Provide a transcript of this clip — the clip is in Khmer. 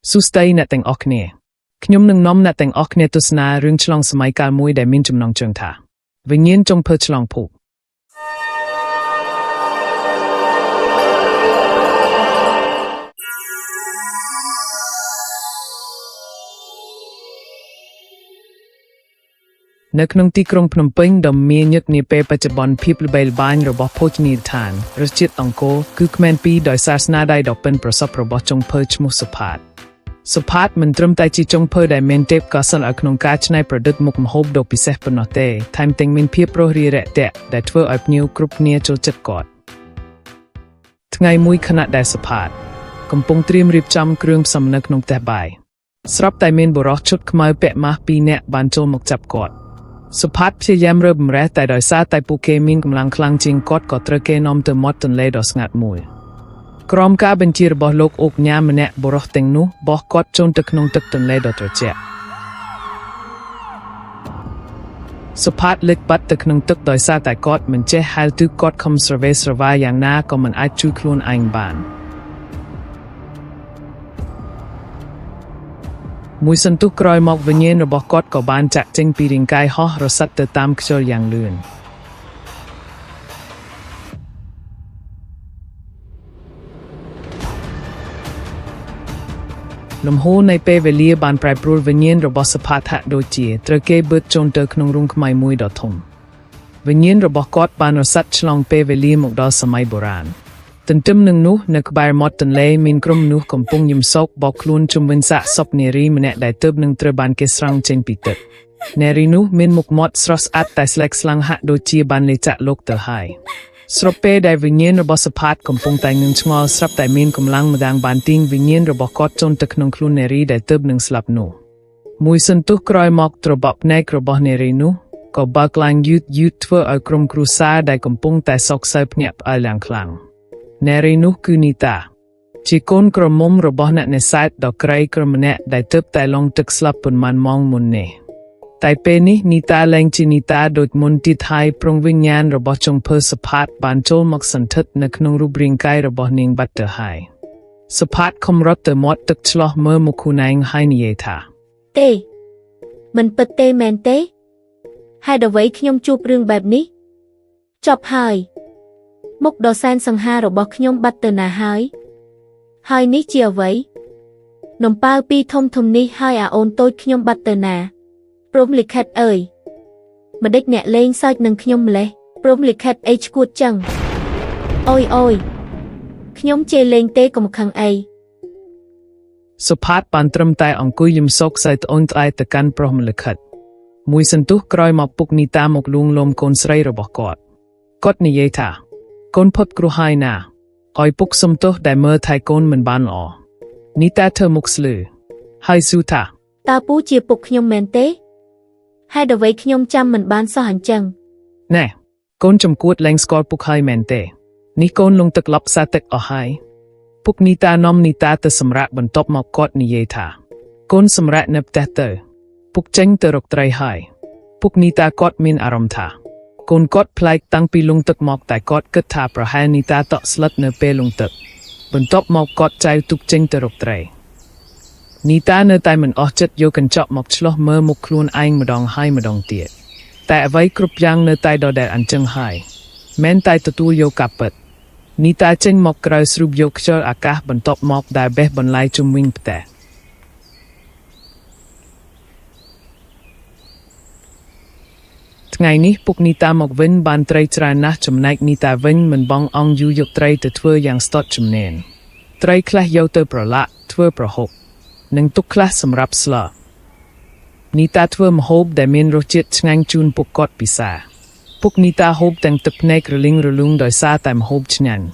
សួស្តីអ្នកទាំងអស់គ្នាខ្ញុំនឹងនាំអ្នកទាំងអស់គ្នាទស្សនារឿងឆ្លងសម័យកាលមួយដែលមានចំណងជើងថាវិញ្ញាណចុងភៅឆ្លងភពនៅក្នុងទីក្រុងភ្នំពេញដ៏មានញឹកនាពេលបច្ចុប្បន្នភាពល្បីល្បាញរបស់ភោជនីយដ្ឋានរសជាតិអង្គរគឺគ្មានពីរដោយសារស្នាដៃដ៏ប៉ិនប្រសប់របស់ចុងភៅឈ្មោះសុផាតមិនត្រឹមតែជាចុងភៅដែលមានទេពកោសល្យក្នុងការច្នៃប្រឌិតមុខម្ហូបដ៏ពិសេសប៉ុណ្ណោះទេថែមទាំងមានភាពរួសរាយរាក់ទាក់ដែលធ្វើឲ្យភ្ញៀវគ្រប់គ្នាចូលចិត្តគាត់ថ្ងៃមួយខណៈដែលសុផាតកំពុងត្រៀមរៀបចំគ្រឿងផ្សំនៅក្នុងផ្ទះបាយស្រាប់តែមានបុរសឈុតខ្មៅពាក់ម៉ាស់2នាក់បានចូលមកចាប់គាត់សុផាតព្យាយាមរើបំរះតែដោយសារតែពួកគេមានកម្លាំងខ្លាំងជាងគាត់ក៏ត្រូវគេនាំទៅមាត់ទន្លេដ៏ស្ងាត់មួយក្រោមការបញ្ជារបស់លោកអុកញ៉ាម្នាក់បុរសទាំងនោះបោះគាត់ជន់ទៅក្នុងទឹកទន្លេដ៏ត្រជាក់សុផាតលេចបាត់ទៅក្នុងទឹកដោយសារតែគាត់មិនចេះហែលទូកគាត់ខំស្រវេស្រវាយយ៉ាងណាក៏មិនអាចជួយខ្លួនឯងបានមួយសន្ទុះក្រោយមកវិញ្ញាណរបស់គាត់ក៏បានចាក់ចេញពីរាងកាយហោះរសាត់ទៅតាមខ្យល់យ៉ាងលឿនលំហូរនៃពេលវេលាបានប្រែប្រួលវិញ្ញាណរបស់សុផាតហាក់ដូចជាត្រូវគេបឺតចូលទៅក្នុងរូងខ្មៅមួយដ៏ធំវិញ្ញាណរបស់គាត់បានរសាត់ឆ្លងពេលវេលាមកដល់សម័យបុរាណទន្ទឹមនឹងនោះនៅក្បែរមាត់ទន្លេមានក្រុមមនុស្សកំពុងយំសោកបោកខ្លួនជុំវិញសាកសពនារីម្នាក់ដែលទើបនឹងត្រូវបានគេស្រង់ចេញពីទឹកនារីនោះមានមុខមាត់ស្រស់ស្អាតតែស្លេកស្លាំងហាក់ដូចជាបានលេចចាក់លោកទៅហើយស្របពេលដែលវិញ្ញាណរបស់សុផាតកំពុងតែងងឆ្ងល់ស្រាប់តែមានកម្លាំងម្ដងបានទាញវិញ្ញាណរបស់គាត់ចូលទៅក្នុងខ្លួននារីដែលទើបនឹងស្លាប់នោះមួយសន្ទុះក្រោយមកត្របក់ភ្នែករបស់នារីនោះក៏បើកឡើងយឺតធ្វើឲ្យក្រុមគ្រួសារដែលកំពុងតែសោកសៅភ្ញាក់ផ្អើលយ៉ាងខ្លាំងនារីនោះគឺនីតាជាកូនក្រមុំរបស់អ្នកនេសាទដ៏ក្រីក្រម្នាក់ដែលទើបតែលង់ទឹកស្លាប់ប៉ុន្មានម៉ោងមុននេះតែពេលនេះនីតាលែងជានីតាដូចមុនទៀតហើយព្រងវិញ្ញាណរបស់ចុងភៅសុផាតបានចូលមកសន្ធិដ្ឋនៅក្នុងរូបរាងកាយរបស់នាងបាត់ទៅហើយសុផាតខំរត់ទៅមាត់ទឹកឆ្លោះមើលមុខខ្លួនឯងហើយនិយាយថាទេមិនពិតទេមែនទេហេតុអ្វីខ្ញុំជួបរឿងបែបនេះចប់ហើយមុខដ៏សែនសង្ហារបស់ខ្ញុំបាត់ទៅណាហើយនេះជាអ្វីនំប៉ាវពីរធំនេះហើយអាអូនតូចខ្ញុំបាត់ទៅណាព្រំលិខិតអើយម្ដេចអ្នកលេងសើចនឹងខ្ញុំម្លេះព្រំលិខិតអីឈួតចឹងអូយខ្ញុំជេរលេងទេកុំខឹងអីសុផាតបានត្រឹមតែអង្គុយយំសោកសៅត្អូញត្អែទៅកាន់ព្រំលិខិតមួយសន្ទុះក្រោយមកពុកនីតាមកលួងលោមកូនស្រីរបស់គាត់និយាយថាកូនផុតគ្រោះហើយណាឲ្យពុកសុំទោសដែលមើលថែកូនមិនបានល្អនីតាធ្វើមុខស្លឺហើយសួរថាតើពូជាពុកខ្ញុំមែនទេហេតុអ្វីខ្ញុំចាំមិនបានសោះអញ្ចឹងណែកូនចំគួតលែងស្គាល់ពុកហើយមែនទេនេះកូនលងទឹកឡប់សាទឹកអស់ហើយពុកនីតានាំនីតាទៅសម្រាកបន្ទាប់មកគាត់និយាយថាកូនសម្រាកនៅផ្ទះទៅពុកចេញទៅរកត្រីហើយពុកនីតាគាត់មានអារម្មណ៍ថាកូនគាត់ប្លែកតាំងពីលងទឹកមកតែគាត់គិតថាប្រហែលនីតាតក់ស្លិតនៅពេលលងទឹកបន្ទាប់មកគាត់ចែវទុកចេញទៅរកត្រីនីតានៅតែមិនអស់ចិត្តយកកញ្ចក់មកឆ្លោះមើលមុខខ្លួនឯងម្ដងហើយម្ដងទៀតតែអ្វីគ្រប់យ៉ាងនៅតែដដែលអញ្ចឹងហើយមិនតែទទួលយកការពិតនីតាចេញមកក្រៅស្រូបយកខ្យល់អាកាសបន្ទាប់មកដែលបេះបន្លាយជុំវិញផ្ទះថ្ងៃនេះពុកនីតាមកវិញបានត្រីច្រើនណាស់ចំណែកនីតាវិញមិនបងអង្គយូរយកត្រីទៅធ្វើយ៉ាងស្ទាត់ជំនាញត្រីខ្លះយកទៅប្រឡាក់ធ្វើប្រហុកនិងទុកខ្លះសម្រាប់ស្លនីតាធ្វើម្ហូបដែលមានរសជាតិឆ្ងាញ់ជូនពុកគាត់ពិសាពុកនីតាហូបទាំងទឹកភ្នែករលីងរលូងដោយសារតែម្ហូបឆ្ងាញ់